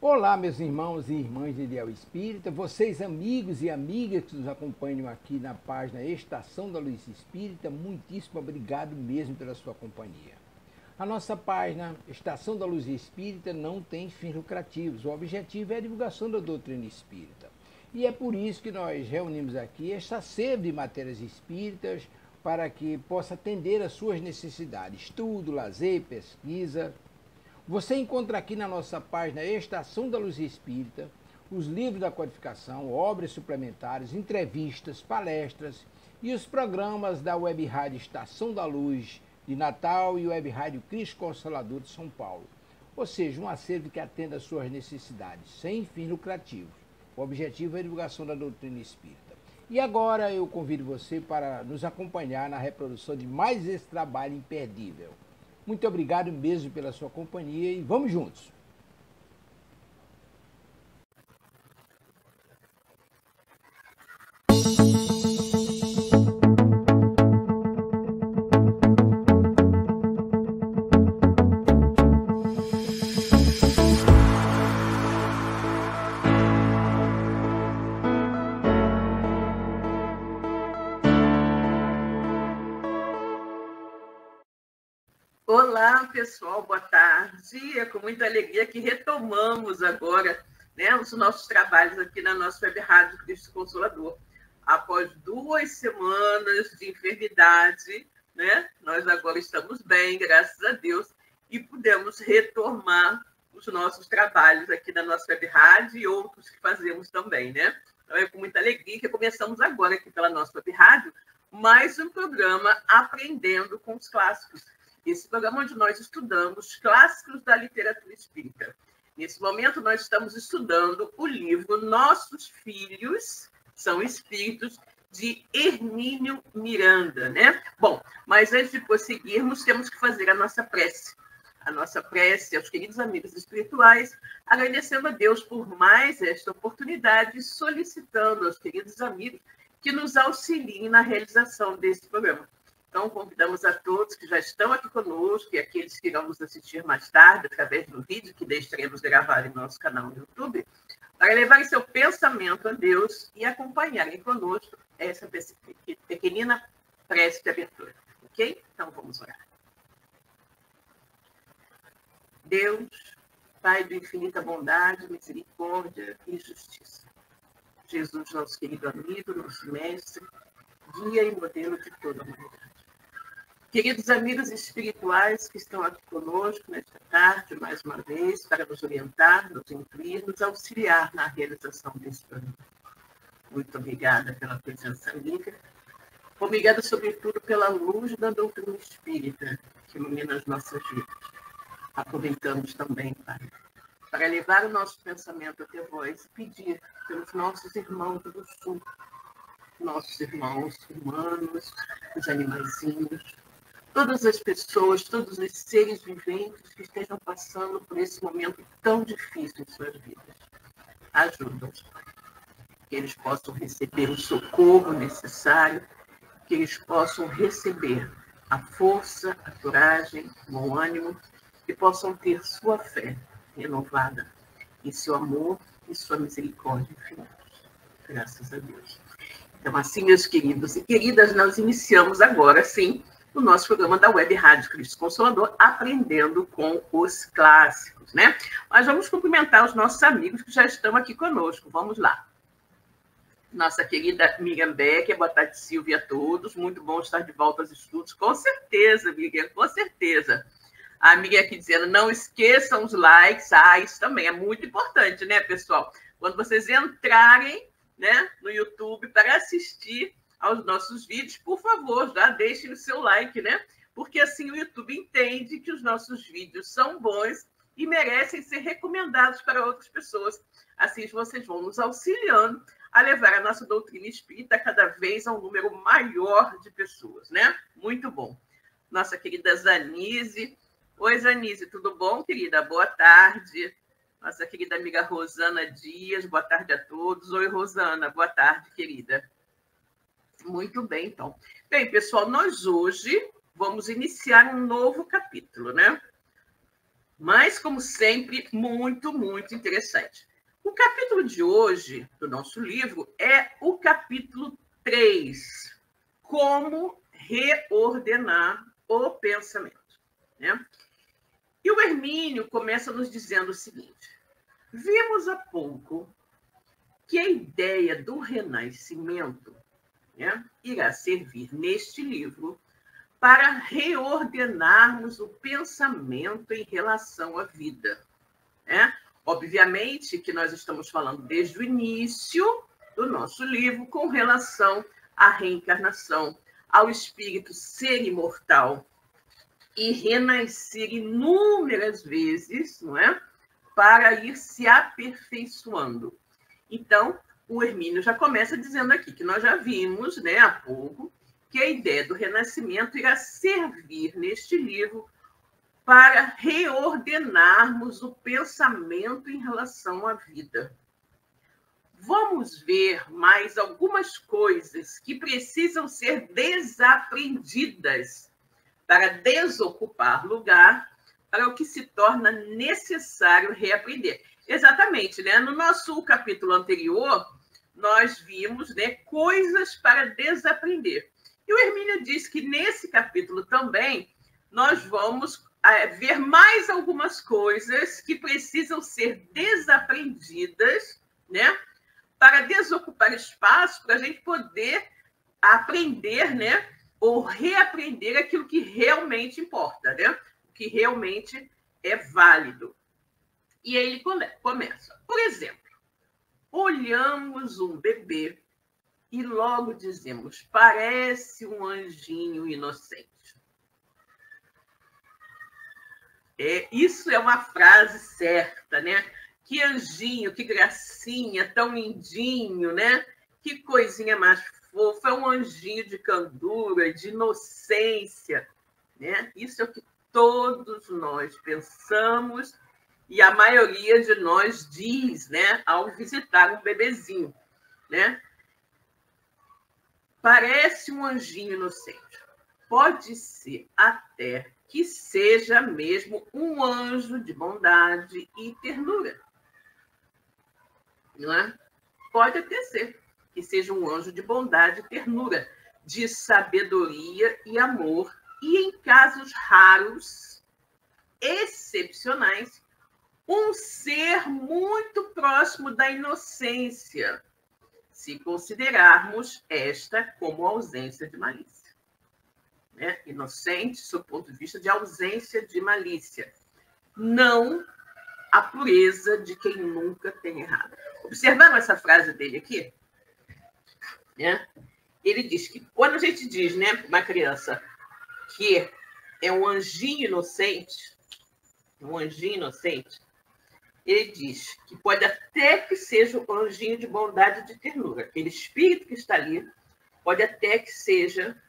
Olá, meus irmãos e irmãs de Ideal Espírita, vocês amigos e amigas que nos acompanham aqui na página Estação da Luz Espírita, muitíssimo obrigado mesmo pela sua companhia. A nossa página Estação da Luz Espírita não tem fins lucrativos, o objetivo é a divulgação da doutrina espírita. E é por isso que nós reunimos aqui esta sede de matérias espíritas para que possa atender às suas necessidades, estudo, lazer, pesquisa. Você encontra aqui na nossa página Estação da Luz Espírita os livros da codificação, obras suplementares, entrevistas, palestras e os programas da Web Rádio Estação da Luz de Natal e Web Rádio Cristo Consolador de São Paulo. Ou seja, um acervo que atenda às suas necessidades, sem fins lucrativos. O objetivo é a divulgação da doutrina espírita. E agora eu convido você para nos acompanhar na reprodução de mais esse trabalho imperdível. Muito obrigado mesmo pela sua companhia e vamos juntos. Olá, pessoal, boa tarde. É com muita alegria que retomamos agora, né, os nossos trabalhos aqui na nossa Web Rádio Cristo Consolador. Após 2 semanas de enfermidade, né, nós agora estamos bem, graças a Deus, e pudemos retomar os nossos trabalhos aqui na nossa Web Rádio e outros que fazemos também, né? Então é com muita alegria que começamos agora aqui pela nossa Web Rádio mais um programa Aprendendo com os Clássicos. Esse programa onde nós estudamos clássicos da literatura espírita. Nesse momento, nós estamos estudando o livro Nossos Filhos São Espíritos, de Hermínio Miranda, né? Bom, mas antes de prosseguirmos, temos que fazer a nossa prece. A nossa prece aos queridos amigos espirituais, agradecendo a Deus por mais esta oportunidade e solicitando aos queridos amigos que nos auxiliem na realização desse programa. Então, convidamos a todos que já estão aqui conosco e aqueles que irão nos assistir mais tarde, através do vídeo que deixaremos gravado em nosso canal no YouTube, para levarem seu pensamento a Deus e acompanharem conosco essa pequenina prece de abertura. Ok? Então, vamos orar. Deus, Pai de infinita bondade, misericórdia e justiça. Jesus, nosso querido amigo, nosso mestre, guia e modelo de toda a humanidade. Queridos amigos espirituais que estão aqui conosco nesta tarde, mais uma vez, para nos orientar, nos incluir, nos auxiliar na realização desse programa. Muito obrigada pela presença amiga. Obrigada, sobretudo, pela luz da doutrina espírita, que ilumina as nossas vidas. Aproveitamos também, Pai, para levar o nosso pensamento até vós e pedir pelos nossos irmãos do Sul, nossos irmãos humanos, os animaizinhos, todas as pessoas, todos os seres viventes que estejam passando por esse momento tão difícil em suas vidas. Ajuda-os, Pai. Que eles possam receber o socorro necessário, que eles possam receber a força, a coragem, o bom ânimo, e possam ter sua fé renovada e seu amor e sua misericórdia infinitos. Graças a Deus. Então, assim, meus queridos e queridas, nós iniciamos agora, sim, o nosso programa da Web Rádio Cristo Consolador, Aprendendo com os Clássicos, né? Mas vamos cumprimentar os nossos amigos que já estão aqui conosco. Vamos lá. Nossa querida Miriam Becker, boa tarde, Silvia, a todos. Muito bom estar de volta aos estudos. Com certeza, Miriam, com certeza. A Miriam aqui dizendo, não esqueçam os likes. Ah, isso também é muito importante, né, pessoal? Quando vocês entrarem, né, no YouTube para assistir aos nossos vídeos, por favor, já deixem o seu like, né? Porque assim o YouTube entende que os nossos vídeos são bons e merecem ser recomendados para outras pessoas. Assim vocês vão nos auxiliando a levar a nossa doutrina espírita cada vez a um número maior de pessoas, né? Muito bom. Nossa querida Zanise. Oi, Zanise, tudo bom, querida? Boa tarde. Nossa querida amiga Rosana Dias, boa tarde a todos. Oi, Rosana, boa tarde, querida. Muito bem, então. Bem, pessoal, nós hoje vamos iniciar um novo capítulo, né? mas, como sempre, muito, muito interessante. O capítulo de hoje do nosso livro é o capítulo 3, Como reordenar o pensamento, né? E o Hermínio começa nos dizendo o seguinte: vimos há pouco que a ideia do renascimento, né, irá servir neste livro para reordenarmos o pensamento em relação à vida, né? Obviamente que nós estamos falando desde o início do nosso livro com relação à reencarnação, ao espírito ser imortal e renascer inúmeras vezes, não é? Para ir se aperfeiçoando. Então, o Hermínio já começa dizendo aqui que nós já vimos, né, há pouco, que a ideia do renascimento irá servir neste livro para reordenarmos o pensamento em relação à vida. Vamos ver mais algumas coisas que precisam ser desaprendidas para desocupar lugar para o que se torna necessário reaprender. Exatamente, né? No nosso capítulo anterior, nós vimos, né, coisas para desaprender. E o Hermínio diz que nesse capítulo também nós vamos ver mais algumas coisas que precisam ser desaprendidas, né, para desocupar espaço para a gente poder aprender, né, ou reaprender aquilo que realmente importa, né, o que realmente é válido. E aí ele começa. Por exemplo, olhamos um bebê e logo dizemos, parece um anjinho inocente. Isso é uma frase certa, né? Que anjinho, que gracinha, tão lindinho, né? Que coisinha mais fofa, é um anjinho de candura, de inocência, né? Isso é o que todos nós pensamos e a maioria de nós diz, né, ao visitar um bebezinho, né? Parece um anjinho inocente. Pode ser até que seja mesmo um anjo de bondade e ternura. Não é? Pode até ser que seja um anjo de bondade e ternura, de sabedoria e amor, e em casos raros, excepcionais, um ser muito próximo da inocência, se considerarmos esta como ausência de malícia. Né? Inocente, sob o ponto de vista de ausência de malícia. Não a pureza de quem nunca tem errado. Observaram essa frase dele aqui? Né? Ele diz que quando a gente diz, né, para uma criança que é um anjinho inocente, ele diz que pode até que seja um anjinho de bondade e de ternura. Aquele espírito que está ali pode até que seja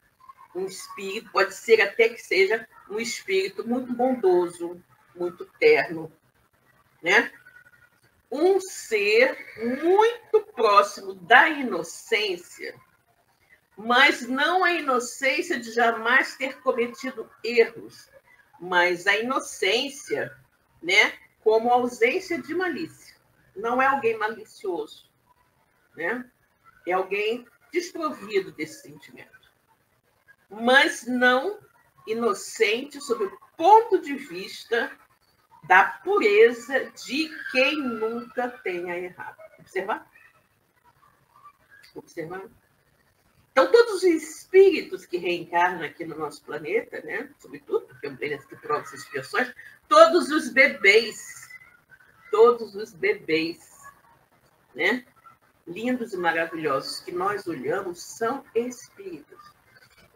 um espírito, pode ser até que seja um espírito muito bondoso, muito terno, né? Um ser muito próximo da inocência, mas não a inocência de jamais ter cometido erros, mas a inocência, né, como ausência de malícia. Não é alguém malicioso, né? É alguém desprovido desse sentimento. Mas não inocente sob o ponto de vista da pureza de quem nunca tenha errado. Observar? Então, todos os espíritos que reencarnam aqui no nosso planeta, né, sobretudo, porque é um planeta que prova essas expiações, todos os bebês, né, lindos e maravilhosos que nós olhamos, são espíritos.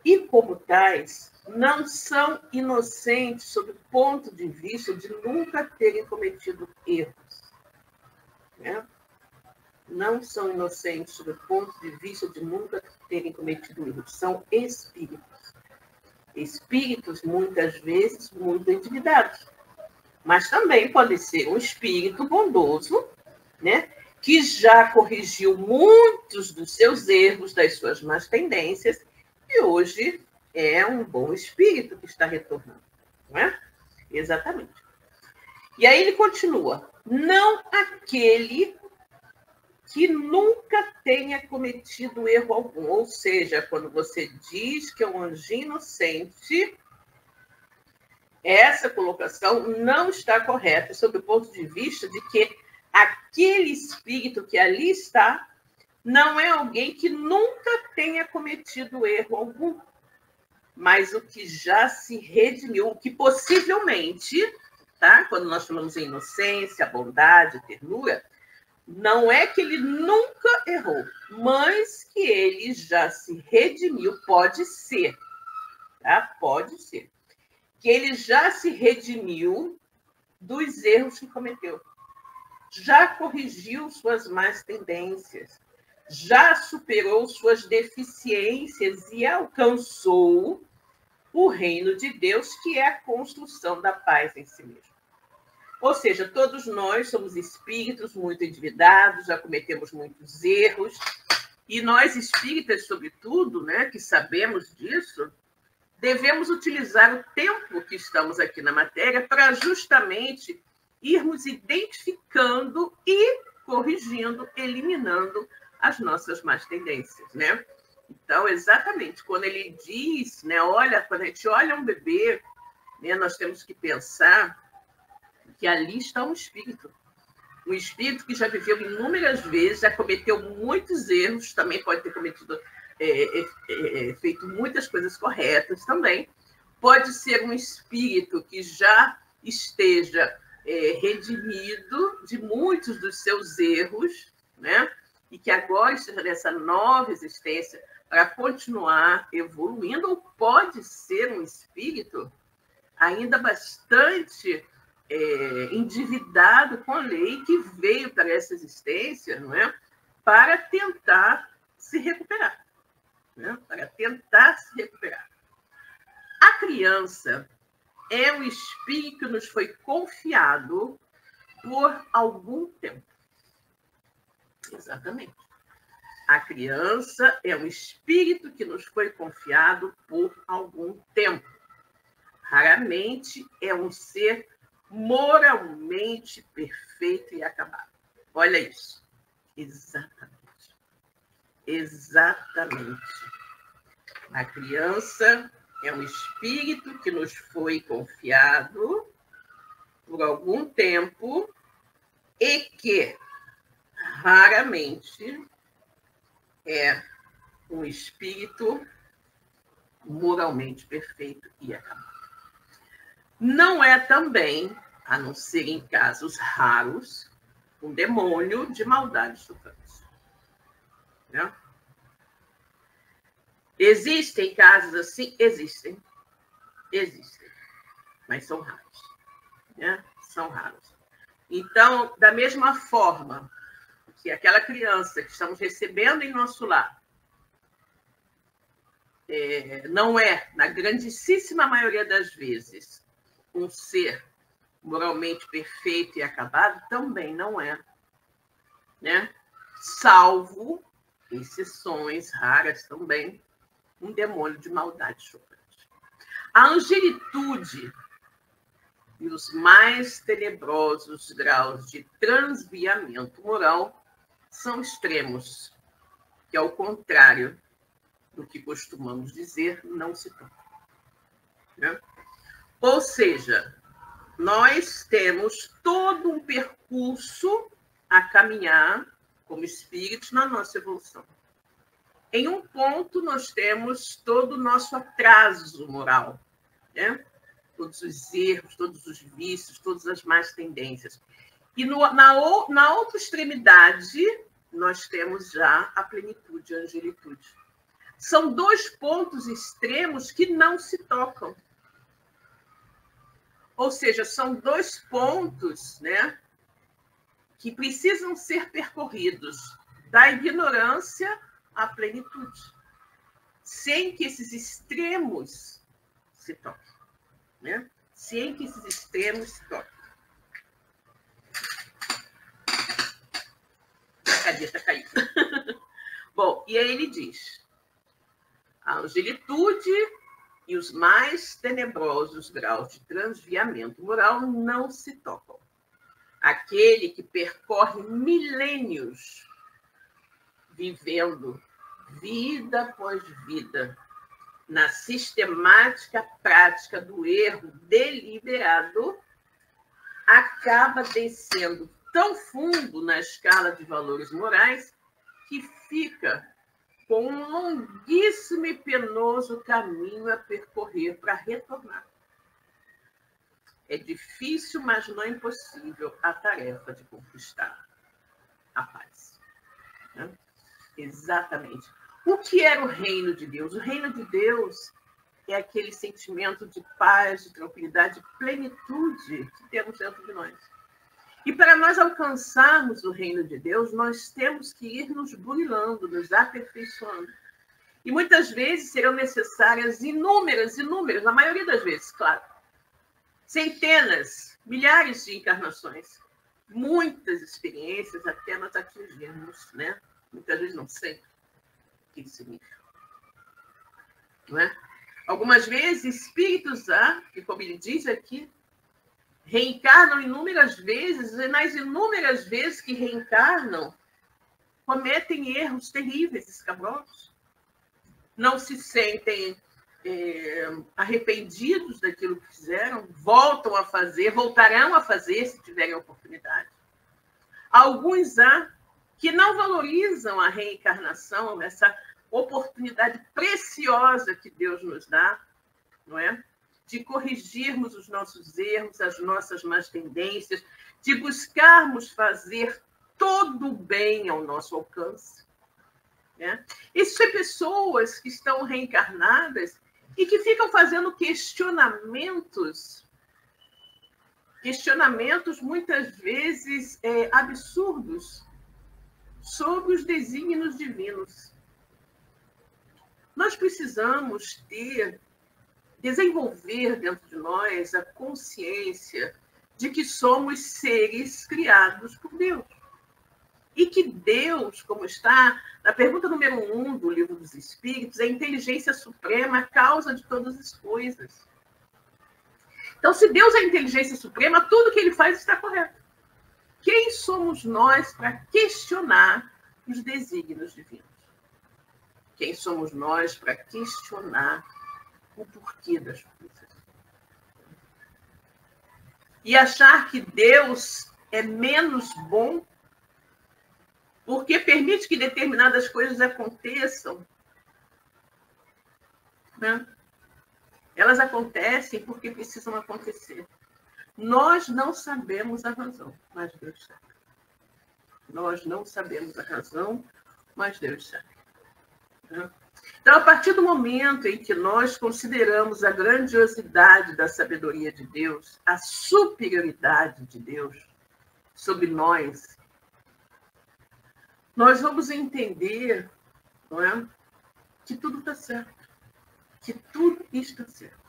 E, como tais, não são inocentes sob o ponto de vista de nunca terem cometido erros. Né? Não são inocentes sob o ponto de vista de nunca terem cometido erros. São espíritos. Espíritos, muitas vezes, muito endividados. Mas também pode ser um espírito bondoso, né? Que já corrigiu muitos dos seus erros, das suas más tendências, e hoje é um bom espírito que está retornando, não é? Exatamente. E aí ele continua: não aquele que nunca tenha cometido erro algum. Ou seja, quando você diz que é um anjinho inocente, essa colocação não está correta sob o ponto de vista de que aquele espírito que ali está não é alguém que nunca tenha cometido erro algum, mas o que já se redimiu, o que possivelmente, tá? Quando nós falamos em inocência, bondade, ternura, não é que ele nunca errou, mas que ele já se redimiu, pode ser, tá? Pode ser. Que ele já se redimiu dos erros que cometeu. Já corrigiu suas más tendências. Já superou suas deficiências e alcançou o reino de Deus, que é a construção da paz em si mesmo. Ou seja, todos nós somos espíritos muito endividados, já cometemos muitos erros, e nós espíritas, sobretudo, né, que sabemos disso, devemos utilizar o tempo que estamos aqui na matéria para justamente irmos identificando e corrigindo, eliminando as nossas más tendências, né? Então, exatamente, quando ele diz, né, olha, quando a gente olha um bebê, né, nós temos que pensar que ali está um espírito que já viveu inúmeras vezes, já cometeu muitos erros, também pode ter cometido, feito muitas coisas corretas também. Pode ser um espírito que já esteja redimido de muitos dos seus erros, né? E que agora esteja nessa nova existência para continuar evoluindo, ou pode ser um espírito ainda bastante endividado com a lei, que veio para essa existência, não é? Para tentar se recuperar. Né? Para tentar se recuperar. A criança é um espírito que nos foi confiado por algum tempo. Exatamente. A criança é um espírito que nos foi confiado por algum tempo. Raramente é um ser moralmente perfeito e acabado. Olha isso. Exatamente. Exatamente. A criança é um espírito que nos foi confiado por algum tempo e que raramente é um espírito moralmente perfeito e acabado. Não é também, a não ser em casos raros, um demônio de maldade chocante. Né? Existem casos assim? Existem. Existem. Mas são raros. Né? São raros. Então, da mesma forma que aquela criança que estamos recebendo em nosso lar não é, na grandíssima maioria das vezes, um ser moralmente perfeito e acabado, também não é, né? Salvo exceções raras também, um demônio de maldade chocante. A angelitude e os mais tenebrosos graus de transviamento moral são extremos, que, ao contrário do que costumamos dizer, não se tocam. Né? Ou seja, nós temos todo um percurso a caminhar como espíritos na nossa evolução. Em um ponto, nós temos todo o nosso atraso moral, né? Todos os erros, todos os vícios, todas as más tendências. E na outra extremidade, nós temos já a plenitude, a angelitude. São dois pontos extremos que não se tocam. Ou seja, são dois pontos, né, que precisam ser percorridos da ignorância à plenitude, sem que esses extremos se toquem. Né? Sem que esses extremos se toquem. A caneta caiu. Bom, e aí ele diz: a angelitude e os mais tenebrosos graus de transviamento moral não se tocam. aquele que percorre milênios vivendo vida após vida na sistemática prática do erro deliberado, acaba descendo tão fundo na escala de valores morais que fica com um longuíssimo e penoso caminho a percorrer para retornar. É difícil, mas não impossível, a tarefa de conquistar a paz. Né? Exatamente. O que era o reino de Deus? O reino de Deus é aquele sentimento de paz, de tranquilidade, de plenitude que temos dentro de nós. E para nós alcançarmos o reino de Deus, nós temos que ir nos burilando, nos aperfeiçoando. E muitas vezes serão necessárias inúmeras, na maioria das vezes, claro, centenas, milhares de encarnações, muitas experiências até nós atingirmos, né? Muitas vezes não sempre, esse nível. Não é? Algumas vezes, espíritos, que como ele diz aqui, reencarnam inúmeras vezes, e nas inúmeras vezes que reencarnam, cometem erros terríveis, escabrosos. Não se sentem arrependidos daquilo que fizeram, voltam a fazer, voltarão a fazer se tiverem oportunidade. Alguns há que não valorizam a reencarnação, essa oportunidade preciosa que Deus nos dá, não é? De corrigirmos os nossos erros, as nossas más tendências, de buscarmos fazer todo o bem ao nosso alcance. Né? Isso são pessoas que estão reencarnadas e que ficam fazendo questionamentos muitas vezes absurdos sobre os desígnios divinos. Nós precisamos desenvolver dentro de nós a consciência de que somos seres criados por Deus. E que Deus, como está na pergunta número 1 do Livro dos Espíritos, é a inteligência suprema, a causa de todas as coisas. Então, se Deus é a inteligência suprema, tudo que ele faz está correto. Quem somos nós para questionar os desígnios divinos? Quem somos nós para questionar o porquê das coisas? E achar que Deus é menos bom porque permite que determinadas coisas aconteçam. Né? Elas acontecem porque precisam acontecer. Nós não sabemos a razão, mas Deus sabe. Nós não sabemos a razão, mas Deus sabe. Né? Então, a partir do momento em que nós consideramos a grandiosidade da sabedoria de Deus, a superioridade de Deus sobre nós, nós vamos entender, não é, que tudo está certo. Que tudo está certo.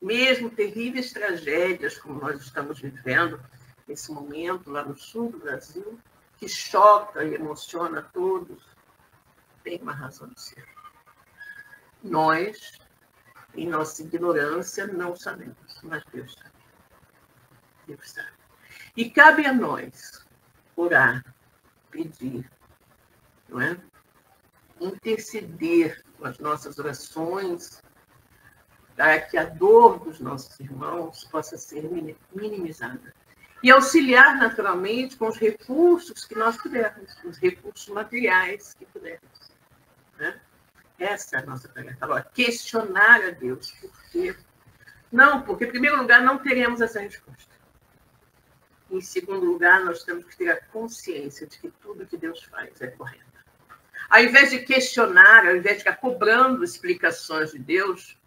Mesmo terríveis tragédias, como nós estamos vivendo nesse momento lá no sul do Brasil, que choca e emociona a todos, tem uma razão de ser. Nós, em nossa ignorância, não sabemos, mas Deus sabe. Deus sabe. E cabe a nós orar, pedir, não é? Interceder com as nossas orações para que a dor dos nossos irmãos possa ser minimizada. E auxiliar, naturalmente, com os recursos que nós pudermos, os recursos materiais que pudermos. Né? Essa é a nossa tarefa. Agora, questionar a Deus. Por quê? Não, porque, em primeiro lugar, não teremos essa resposta. Em segundo lugar, nós temos que ter a consciência de que tudo que Deus faz é correto. Ao invés de questionar, ao invés de ficar cobrando explicações de Deus,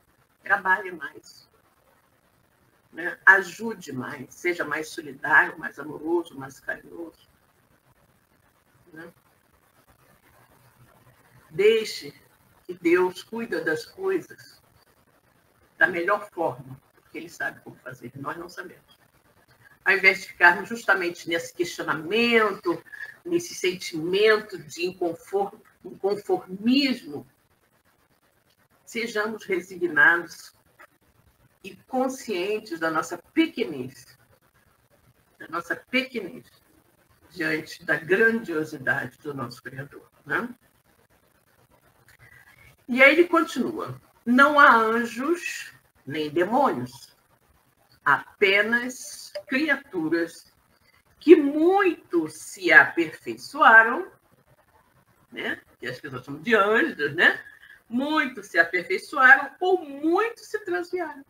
trabalhe mais. Né? Ajude mais, seja mais solidário, mais amoroso, mais carinhoso. Né? Deixe que Deus cuida das coisas da melhor forma, porque Ele sabe como fazer, nós não sabemos. Ao invés de ficarmos justamente nesse questionamento, nesse sentimento de inconformismo, sejamos resignados e conscientes da nossa pequenez. a nossa pequenez diante da grandiosidade do nosso Criador, né? E aí ele continua: não há anjos nem demônios, apenas criaturas que muito se aperfeiçoaram, né? Que as pessoas chamam de anjos, né? Muito se aperfeiçoaram ou muito se transviaram,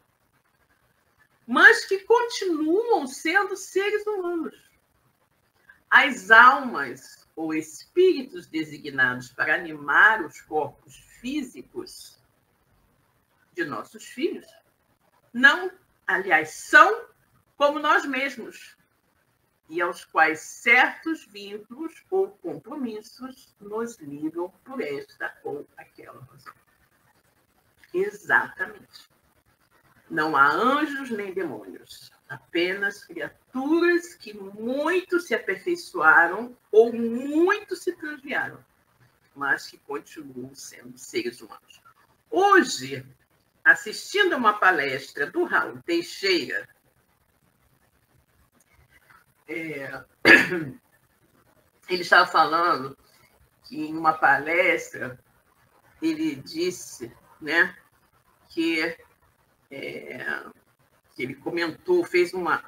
mas que continuam sendo seres humanos. As almas ou espíritos designados para animar os corpos físicos de nossos filhos não, aliás, são como nós mesmos, e aos quais certos vínculos ou compromissos nos ligam por esta ou aquela razão. Exatamente. Não há anjos nem demônios, apenas criaturas que muito se aperfeiçoaram ou muito se transviaram, mas que continuam sendo seres humanos. Hoje, assistindo a uma palestra do Raul Teixeira, ele estava falando que em uma palestra ele disse, né, que ele comentou, fez uma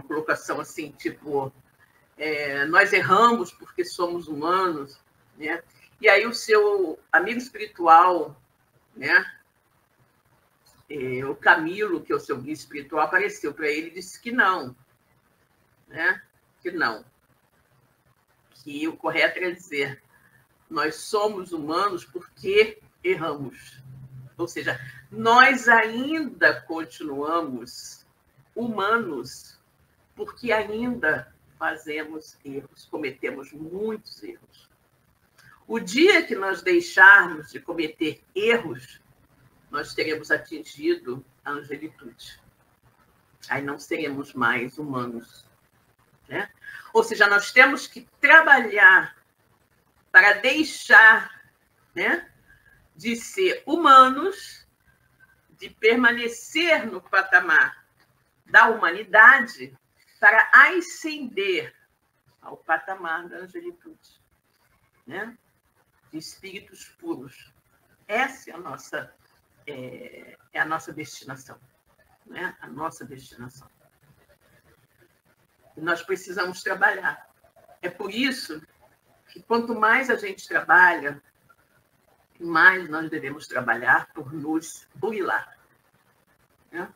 colocação assim, tipo, nós erramos porque somos humanos, né? E aí o seu amigo espiritual, né, o Camilo, que é o seu guia espiritual, apareceu para ele e disse que não, né? Que não. Que o correto é dizer, nós somos humanos porque erramos. Ou seja, nós ainda continuamos humanos porque ainda fazemos erros, cometemos muitos erros. O dia que nós deixarmos de cometer erros, nós teremos atingido a angelitude. Aí não seremos mais humanos, né? Ou seja, nós temos que trabalhar para deixar, né, de ser humanos, de permanecer no patamar da humanidade para ascender ao patamar da angelitude, né? De espíritos puros. Essa é a nossa destinação, né? A nossa destinação. E nós precisamos trabalhar. É por isso que quanto mais a gente trabalha, mais nós devemos trabalhar por nos burilar, né?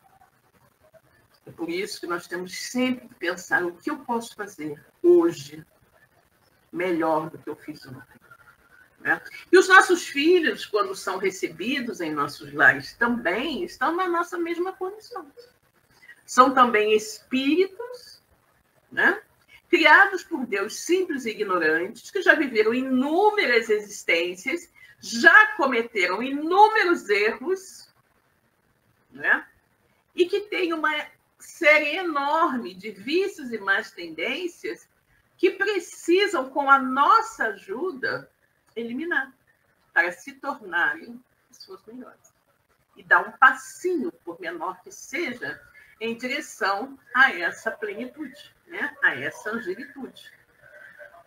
É por isso que nós temos sempre que pensar o que eu posso fazer hoje melhor do que eu fiz ontem, né? E os nossos filhos, quando são recebidos em nossos lares, também estão na nossa mesma condição. São também espíritos, né, criados por Deus simples e ignorantes, que já viveram inúmeras existências, já cometeram inúmeros erros, né? E que têm uma série enorme de vícios e más tendências que precisam, com a nossa ajuda, eliminar, para se tornarem pessoas melhores. E dar um passinho, por menor que seja, em direção a essa plenitude, né? A essa angelitude.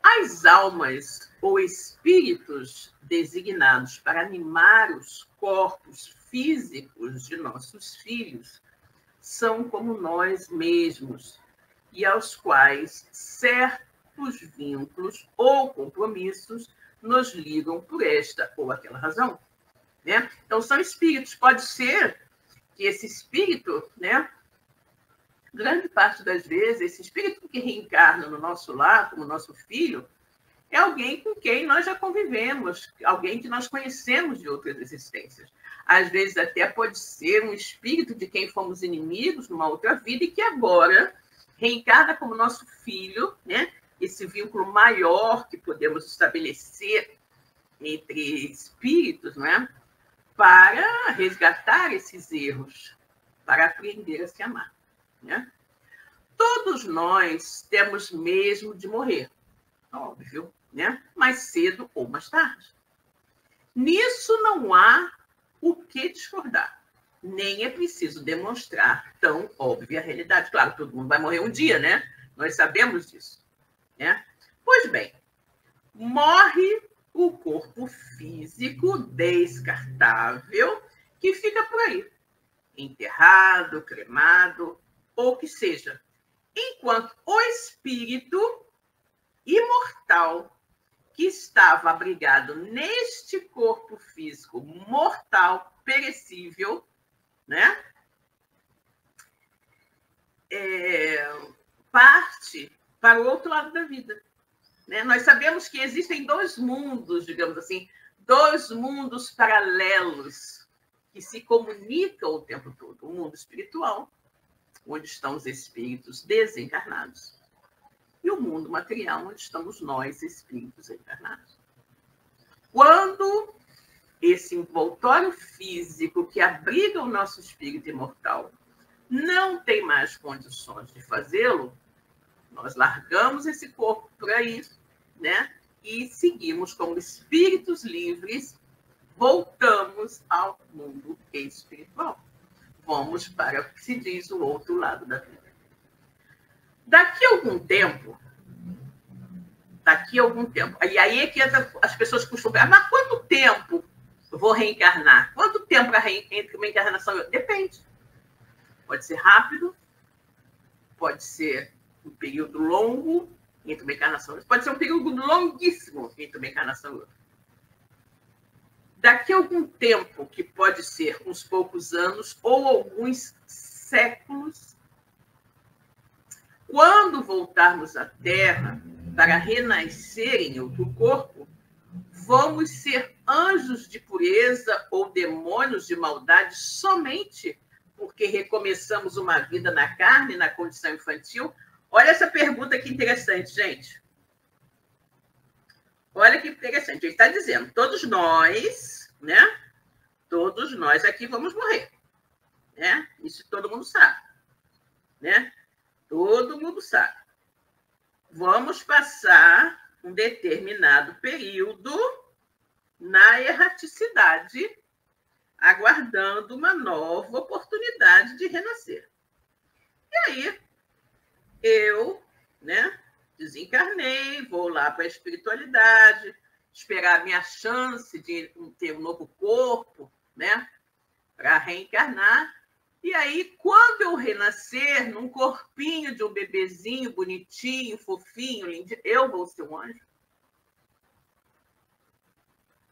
As almas ou espíritos designados para animar os corpos físicos de nossos filhos são como nós mesmos, e aos quais certos vínculos ou compromissos nos ligam por esta ou aquela razão, né? Então, são espíritos. Pode ser que esse espírito, né, grande parte das vezes, esse espírito que reencarna no nosso lar, como nosso filho, é alguém com quem nós já convivemos, alguém que nós conhecemos de outras existências. Às vezes até pode ser um espírito de quem fomos inimigos numa outra vida e que agora reencarna como nosso filho, né? Esse vínculo maior que podemos estabelecer entre espíritos, não é? Para resgatar esses erros, para aprender a se amar, né? Todos nós temos mesmo de morrer, óbvio, né? Mais cedo ou mais tarde. Nisso não há o que discordar, nem é preciso demonstrar tão óbvia a realidade. Claro, todo mundo vai morrer um dia, né? Nós sabemos disso, né? Pois bem, morre o corpo físico descartável que fica por aí, enterrado, cremado, ou que seja, enquanto o espírito imortal que estava abrigado neste corpo físico mortal, perecível, né? Parte para o outro lado da vida. Né? Nós sabemos que existem dois mundos, digamos assim, dois mundos paralelos que se comunicam o tempo todo. O mundo espiritual, onde estão os espíritos desencarnados, e o mundo material, onde estamos nós, espíritos encarnados. Quando esse envoltório físico que abriga o nosso espírito imortal não tem mais condições de fazê-lo, nós largamos esse corpo por aí, né? E seguimos como espíritos livres, voltamos ao mundo espiritual. Vamos para o que se diz o outro lado da vida. Daqui a algum tempo, e aí é que as pessoas costumam, mas quanto tempo eu vou reencarnar? Quanto tempo entre uma encarnação? Depende. Pode ser rápido, pode ser um período longo entre uma encarnação, pode ser um período longuíssimo entre uma encarnação e outra. Daqui a algum tempo, que pode ser uns poucos anos ou alguns séculos, quando voltarmos à Terra para renascer em outro corpo, vamos ser anjos de pureza ou demônios de maldade somente porque recomeçamos uma vida na carne, na condição infantil? Olha essa pergunta que interessante, gente. Olha que interessante. Ele está dizendo, todos nós, né? Todos nós aqui vamos morrer. Né? Isso todo mundo sabe. Né? Todo mundo sabe. Vamos passar um determinado período na erraticidade, aguardando uma nova oportunidade de renascer. E aí, eu, né, desencarnei, vou lá para a espiritualidade, esperar a minha chance de ter um novo corpo, né, para reencarnar. E aí, quando eu renascer num corpinho de um bebezinho bonitinho, fofinho, lindinho, eu vou ser um anjo.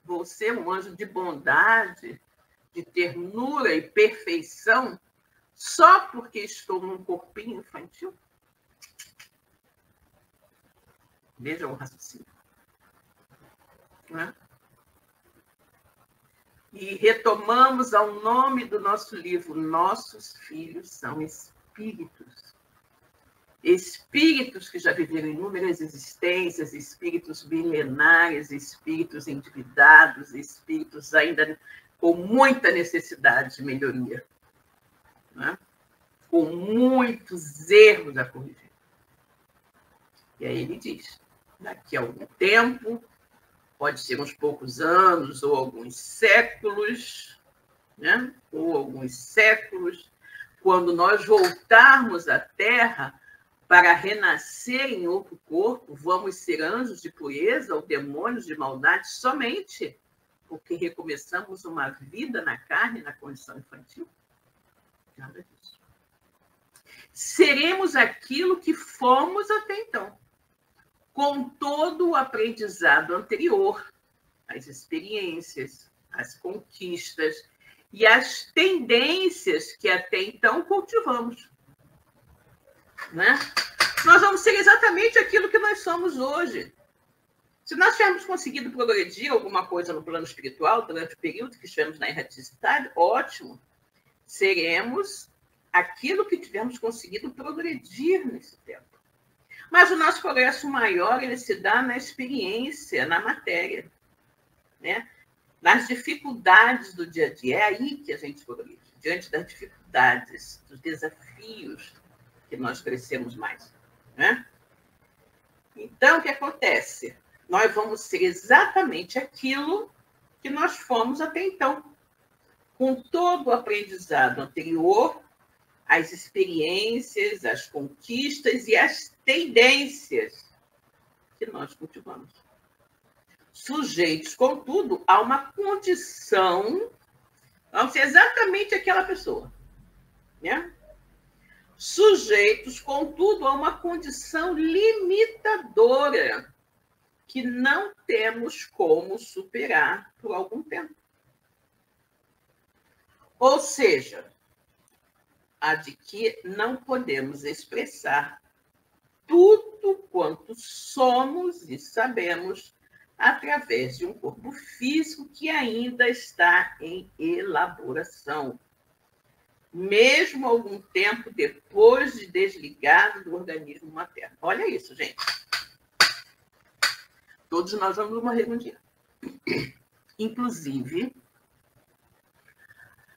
Vou ser um anjo de bondade, de ternura e perfeição, só porque estou num corpinho infantil? Veja o raciocínio. Né? E retomamos ao nome do nosso livro, nossos filhos são espíritos. Espíritos que já viveram inúmeras existências, espíritos milenares, espíritos endividados, espíritos ainda com muita necessidade de melhoria, né? Com muitos erros a corrigir. E aí ele diz, daqui a algum tempo, pode ser uns poucos anos ou alguns séculos, né? Ou alguns séculos, quando nós voltarmos à Terra para renascer em outro corpo, vamos ser anjos de pureza ou demônios de maldade somente porque recomeçamos uma vida na carne, na condição infantil? Nada disso. Seremos aquilo que fomos até então, com todo o aprendizado anterior, as experiências, as conquistas e as tendências que até então cultivamos. Né? Nós vamos ser exatamente aquilo que nós somos hoje. Se nós tivermos conseguido progredir alguma coisa no plano espiritual durante o período que estivemos na erraticidade, ótimo. Seremos aquilo que tivermos conseguido progredir nesse tempo. Mas o nosso progresso maior, ele se dá na experiência, na matéria, né? Nas dificuldades do dia a dia. É aí que a gente progride, diante das dificuldades, dos desafios que nós crescemos mais, né? Então, o que acontece? Nós vamos ser exatamente aquilo que nós fomos até então, com todo o aprendizado anterior, as experiências, as conquistas e as tendências que nós cultivamos. Sujeitos, contudo, a uma condição, vamos ser exatamente aquela pessoa, né? Sujeitos, contudo, a uma condição limitadora que não temos como superar por algum tempo. Ou seja, a de que não podemos expressar tudo quanto somos e sabemos através de um corpo físico que ainda está em elaboração, mesmo algum tempo depois de desligado do organismo materno. Olha isso, gente. Todos nós vamos morrer um dia. Inclusive,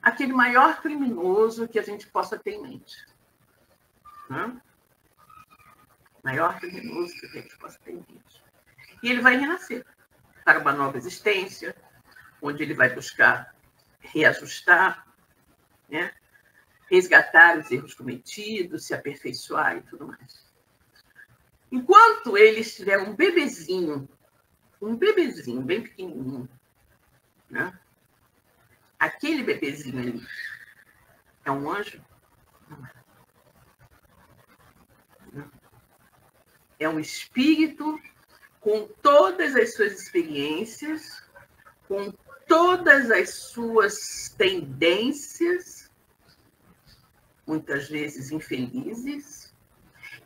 aquele maior criminoso que a gente possa ter em mente. Né? Maior criminoso que a gente possa ter em mente. E ele vai renascer para uma nova existência, onde ele vai buscar reajustar, né? Resgatar os erros cometidos, se aperfeiçoar e tudo mais. Enquanto ele estiver um bebezinho bem pequenininho, né? Aquele bebezinho ali é um anjo? Não é. Não. É um espírito com todas as suas experiências, com todas as suas tendências, muitas vezes infelizes,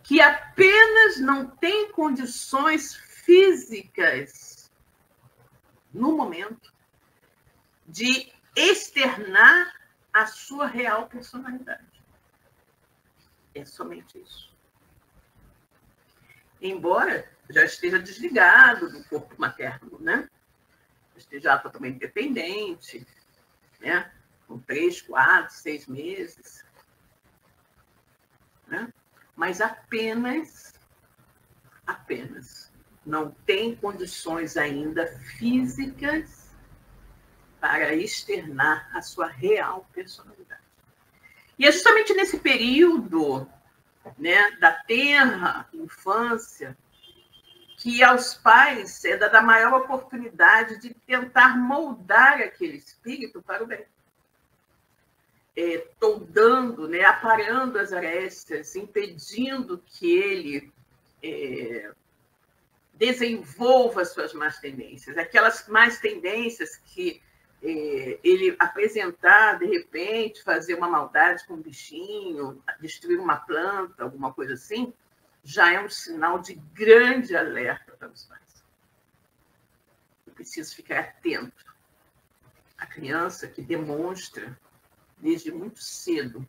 que apenas não tem condições físicas, no momento, de externar a sua real personalidade. É somente isso. Embora já esteja desligado do corpo materno, né? Esteja totalmente dependente, né? Com 3, 4, 6 meses. Né? Mas apenas não tem condições ainda físicas para externar a sua real personalidade. E é justamente nesse período, né, da tenra infância que aos pais é dada a maior oportunidade de tentar moldar aquele espírito para o bem. Toldando, né, aparando as arestas, impedindo que ele desenvolva suas más tendências. Aquelas más tendências que ele apresentar, de repente, fazer uma maldade com um bichinho, destruir uma planta, alguma coisa assim, já é um sinal de grande alerta para os pais. Eu preciso ficar atento. A criança que demonstra, desde muito cedo,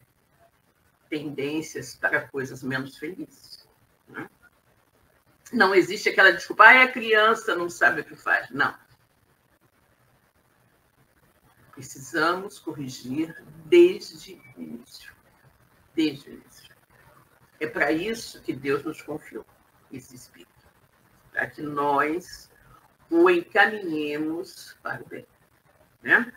tendências para coisas menos felizes. Né? Não existe aquela desculpa, a criança não sabe o que faz. Não. Precisamos corrigir desde o início. Desde o início. É para isso que Deus nos confiou esse Espírito. Para que nós o encaminhemos para o bem. Né?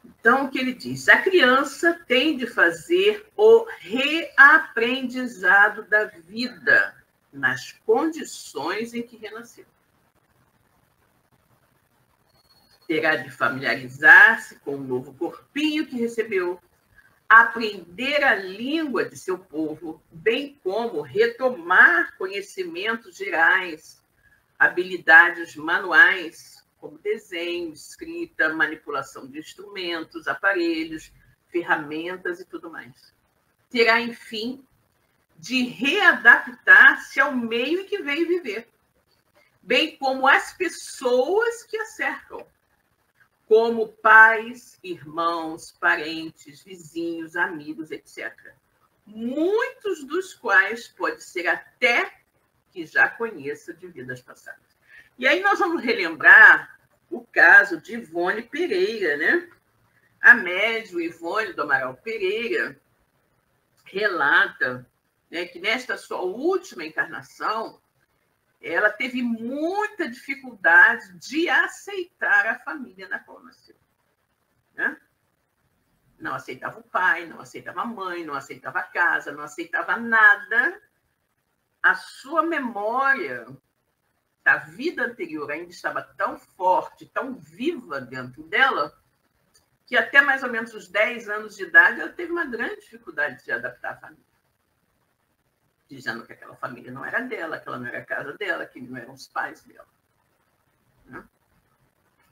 Então, o que ele diz? A criança tem de fazer o reaprendizado da vida nas condições em que renasceu. Terá de familiarizar-se com o novo corpinho que recebeu, aprender a língua de seu povo, bem como retomar conhecimentos gerais, habilidades manuais, como desenho, escrita, manipulação de instrumentos, aparelhos, ferramentas e tudo mais. Terá, enfim, de readaptar-se ao meio em que veio viver, bem como as pessoas que a cercam, como pais, irmãos, parentes, vizinhos, amigos, etc. Muitos dos quais pode ser até que já conheça de vidas passadas. E aí nós vamos relembrar o caso de Ivone Pereira, né? A médium Ivone do Amaral Pereira relata, né, que nesta sua última encarnação, ela teve muita dificuldade de aceitar a família na qual nasceu. Né? não aceitava o pai, não aceitava a mãe, não aceitava a casa, não aceitava nada. A sua memória da vida anterior ainda estava tão forte, tão viva dentro dela, que até mais ou menos os 10 anos de idade ela teve uma grande dificuldade de adaptar a família. Dizendo que aquela família não era dela, que ela não era a casa dela, que não eram os pais dela. Né?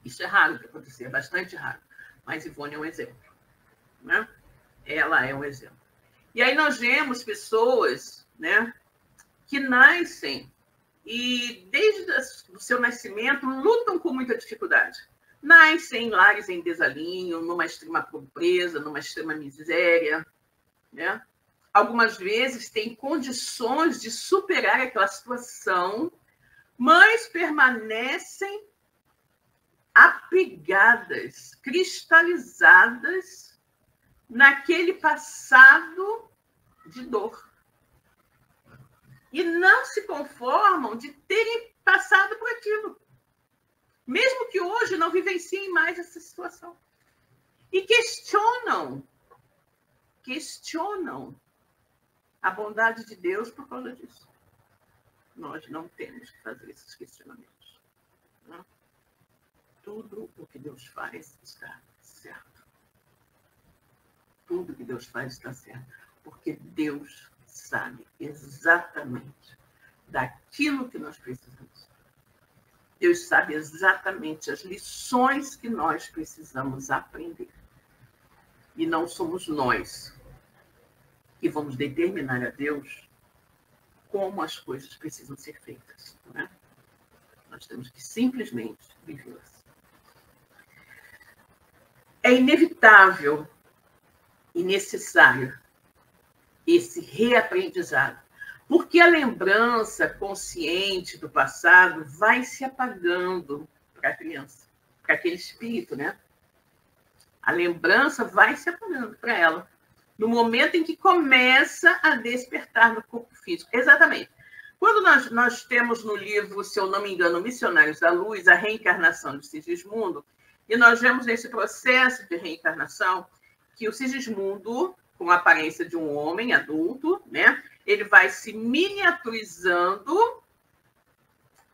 Isso é raro de acontecer, é bastante raro. Mas Ivone é um exemplo. Né? Ela é um exemplo. E aí nós vemos pessoas, né, que nascem e, desde o seu nascimento, lutam com muita dificuldade. Nascem em lares em desalinho, numa extrema pobreza, numa extrema miséria. Né? Algumas vezes têm condições de superar aquela situação, mas permanecem apegadas, cristalizadas naquele passado de dor. E não se conformam de terem passado por aquilo. Mesmo que hoje não vivenciem mais essa situação. E questionam a bondade de Deus por causa disso. Nós não temos que fazer esses questionamentos. Não? Tudo o que Deus faz está certo. Tudo que Deus faz está certo. Porque Deus sabe exatamente daquilo que nós precisamos. Deus sabe exatamente as lições que nós precisamos aprender. E não somos nós que vamos determinar a Deus como as coisas precisam ser feitas. Não é? Nós temos que simplesmente vivê-las. É inevitável e necessário esse reaprendizado, porque a lembrança consciente do passado vai se apagando para a criança, para aquele espírito, né? A lembrança vai se apagando para ela, no momento em que começa a despertar no corpo físico. Exatamente. Quando nós temos no livro, se eu não me engano, Missionários da Luz, a reencarnação de Sigismundo, e nós vemos nesse processo de reencarnação que o Sigismundo, com a aparência de um homem adulto, né, ele vai se miniaturizando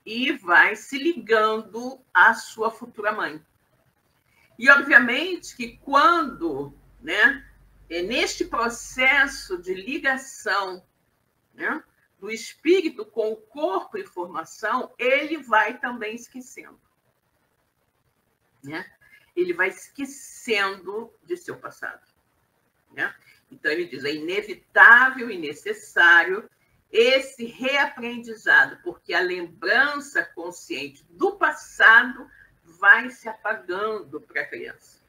e vai se ligando à sua futura mãe. E, obviamente, que quando, né, neste processo de ligação, né, do espírito com o corpo em formação, ele vai também esquecendo. Né? Ele vai esquecendo de seu passado. Né? Então, ele diz, é inevitável e necessário esse reaprendizado, porque a lembrança consciente do passado vai se apagando para a criança.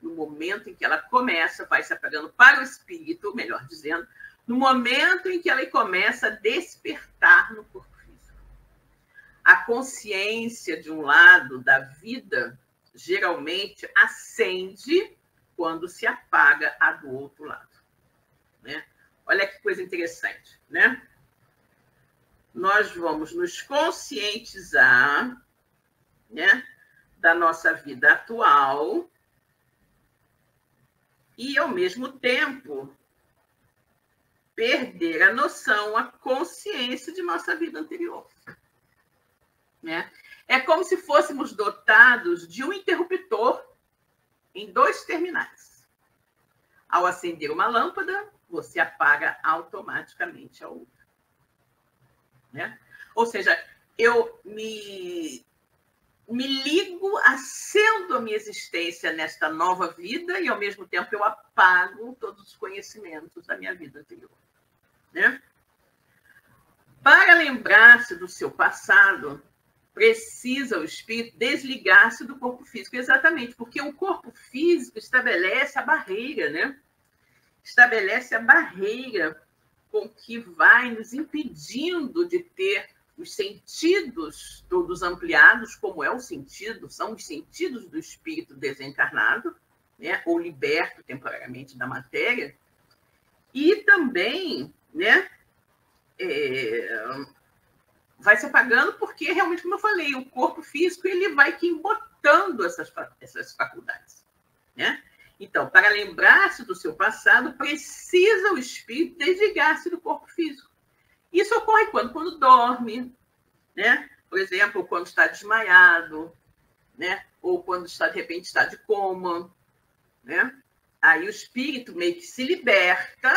No momento em que ela começa, vai se apagando para o espírito, melhor dizendo, no momento em que ela começa a despertar no corpo físico. A consciência, de um lado, da vida, geralmente acende quando se apaga a do outro lado. Né? Olha que coisa interessante. Né? Nós vamos nos conscientizar, né, da nossa vida atual e, ao mesmo tempo, perder a noção, a consciência de nossa vida anterior. Né? É como se fôssemos dotados de um interruptor em 2 terminais. Ao acender uma lâmpada, você apaga automaticamente a outra. Né? Ou seja, eu me ligo, acendo a minha existência nesta nova vida e, ao mesmo tempo, eu apago todos os conhecimentos da minha vida anterior. Né? Para lembrar-se do seu passado, precisa o espírito desligar-se do corpo físico, exatamente, porque o corpo físico estabelece a barreira, né? Estabelece a barreira com que vai nos impedindo de ter os sentidos todos ampliados, como é o sentido, são os sentidos do espírito desencarnado, né? Ou liberto temporariamente da matéria, e também, né, vai se apagando porque, realmente, como eu falei, o corpo físico ele vai que embotando essas faculdades. Né? Então, para lembrar-se do seu passado, precisa o espírito desligar-se do corpo físico. Isso ocorre quando dorme, né? Por exemplo, quando está desmaiado, né? Ou quando está, de repente, está de coma, né? Aí o espírito meio que se liberta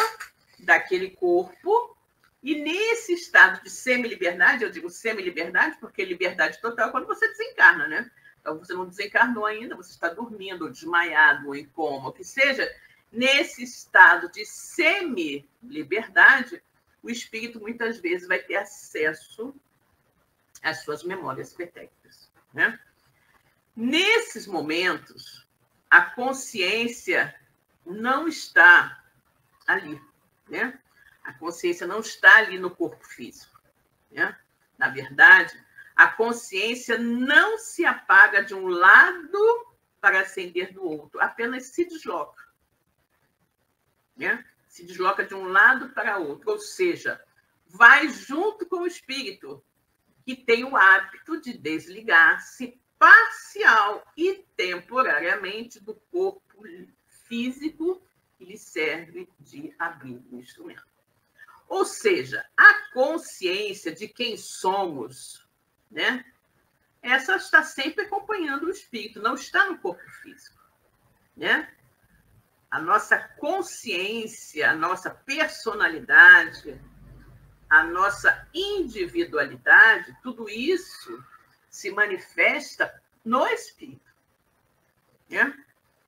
daquele corpo e nesse estado de semi-liberdade, eu digo semi-liberdade porque liberdade total é quando você desencarna, né? Então, você não desencarnou ainda, você está dormindo, ou desmaiado, ou em coma, o que seja. Nesse estado de semi-liberdade, o espírito muitas vezes vai ter acesso às suas memórias pretéritas, né? Nesses momentos, a consciência não está ali, né? A consciência não está ali no corpo físico, né? Na verdade, a consciência não se apaga de um lado para acender do outro, apenas se desloca, né? Se desloca de um lado para outro, ou seja, vai junto com o espírito, que tem o hábito de desligar-se parcial e temporariamente do corpo físico que lhe serve de abrigo do instrumento. Ou seja, a consciência de quem somos, né? Essa está sempre acompanhando o espírito, não está no corpo físico, né? A nossa consciência, a nossa personalidade, a nossa individualidade, tudo isso se manifesta no espírito, né?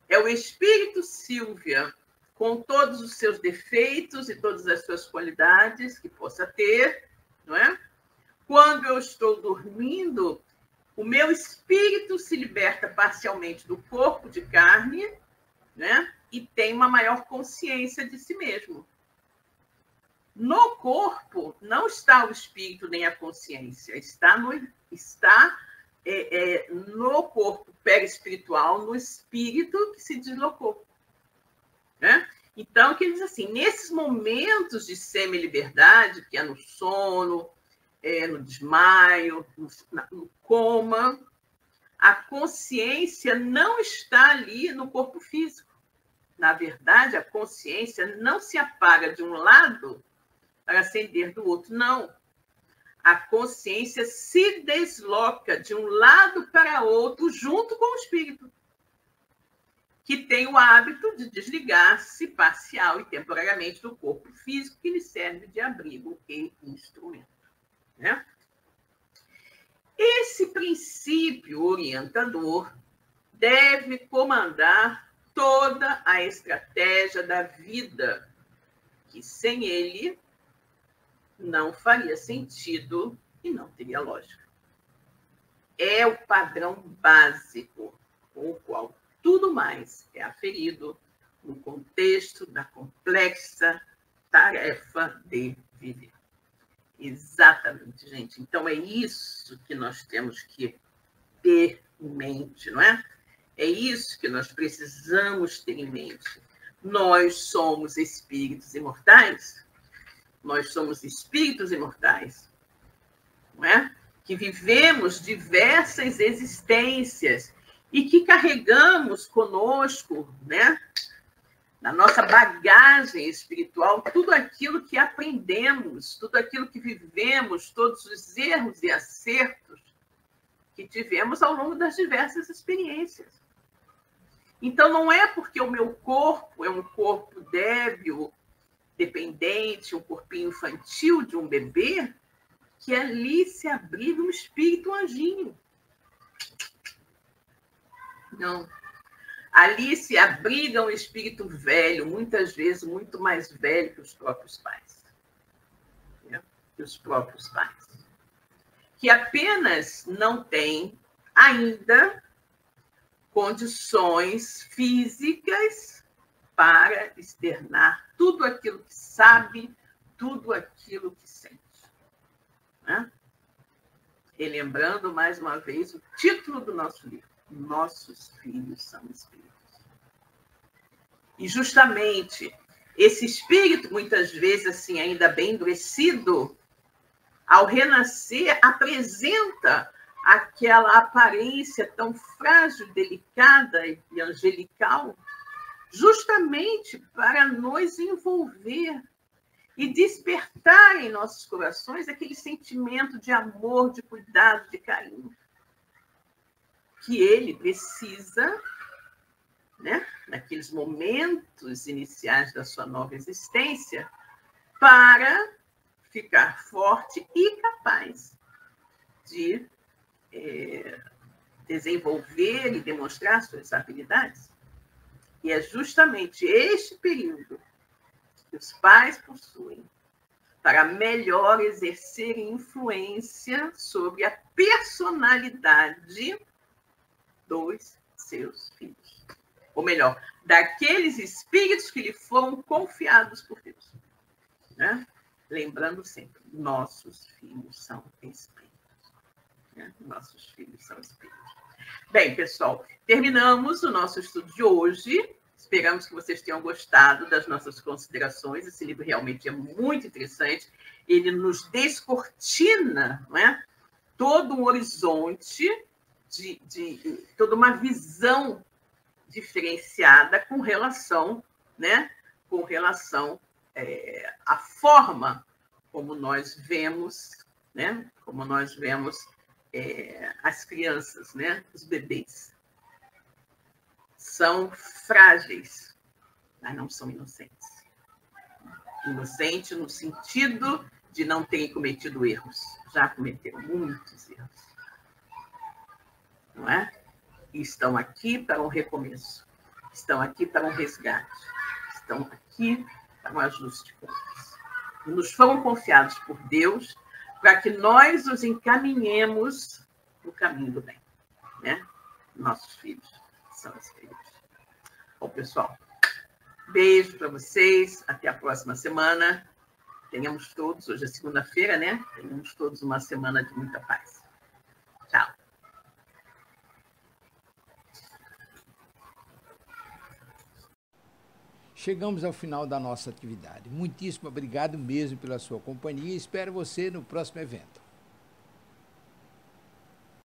É o espírito Sílvia, com todos os seus defeitos e todas as suas qualidades que possa ter, não é? Quando eu estou dormindo, o meu espírito se liberta parcialmente do corpo de carne, né? E tem uma maior consciência de si mesmo. No corpo não está o espírito nem a consciência, está no corpo perispiritual, no espírito que se deslocou, né? Então, que ele diz assim, nesses momentos de semi-liberdade, que é no sono, no desmaio, no coma, a consciência não está ali no corpo físico. Na verdade, a consciência não se apaga de um lado para acender do outro, não. A consciência se desloca de um lado para outro junto com o espírito, que tem o hábito de desligar-se parcial e temporariamente do corpo físico que lhe serve de abrigo e instrumento, né? Esse princípio orientador deve comandar toda a estratégia da vida, que sem ele não faria sentido e não teria lógica. É o padrão básico com o qual tudo mais é aferido no contexto da complexa tarefa de viver. Exatamente, gente. Então, é isso que nós temos que ter em mente, não é? É isso que nós precisamos ter em mente. Nós somos espíritos imortais, nós somos espíritos imortais, não é? Que vivemos diversas existências e que carregamos conosco, né, na nossa bagagem espiritual, tudo aquilo que aprendemos, tudo aquilo que vivemos, todos os erros e acertos que tivemos ao longo das diversas experiências. Então, não é porque o meu corpo é um corpo débil, dependente, um corpinho infantil de um bebê, que ali se abriga um espírito anjinho. Não. Ali se abriga um espírito velho, muitas vezes muito mais velho que os próprios pais. Né? Que os próprios pais. Que apenas não tem ainda condições físicas para externar tudo aquilo que sabe, tudo aquilo que sente. Né? E lembrando, mais uma vez, o título do nosso livro, Nossos Filhos são Espíritos. E justamente esse espírito, muitas vezes assim, ainda bem endurecido, ao renascer, apresenta aquela aparência tão frágil, delicada e angelical, justamente para nos envolver e despertar em nossos corações aquele sentimento de amor, de cuidado, de carinho que ele precisa, né, naqueles momentos iniciais da sua nova existência, para ficar forte e capaz de desenvolver e demonstrar suas habilidades. E é justamente este período que os pais possuem para melhor exercerem influência sobre a personalidade dos seus filhos. Ou melhor, daqueles espíritos que lhe foram confiados por Deus. Né? Lembrando sempre, nossos filhos são espíritos. Né? Nossos filhos são espíritos. Bem, pessoal, terminamos o nosso estudo de hoje. Esperamos que vocês tenham gostado das nossas considerações. Esse livro realmente é muito interessante. Ele nos descortina, não é? Todo um horizonte, toda uma visão diferenciada com relação, né? Com relação à forma como nós vemos, né? Como nós vemos as crianças, né? Os bebês. São frágeis, mas não são inocentes. Inocente no sentido de não terem cometido erros. Já cometeram muitos erros. Não é? E estão aqui para um recomeço. Estão aqui para um resgate. Estão aqui para um ajuste de contas. E nos foram confiados por Deus para que nós os encaminhemos no caminho do bem. Né? Nossos filhos são espíritos. Bom, pessoal, beijo para vocês. Até a próxima semana. Tenhamos todos, hoje é segunda-feira, né? Tenhamos todos uma semana de muita paz. Tchau. Chegamos ao final da nossa atividade. Muitíssimo obrigado mesmo pela sua companhia e espero você no próximo evento.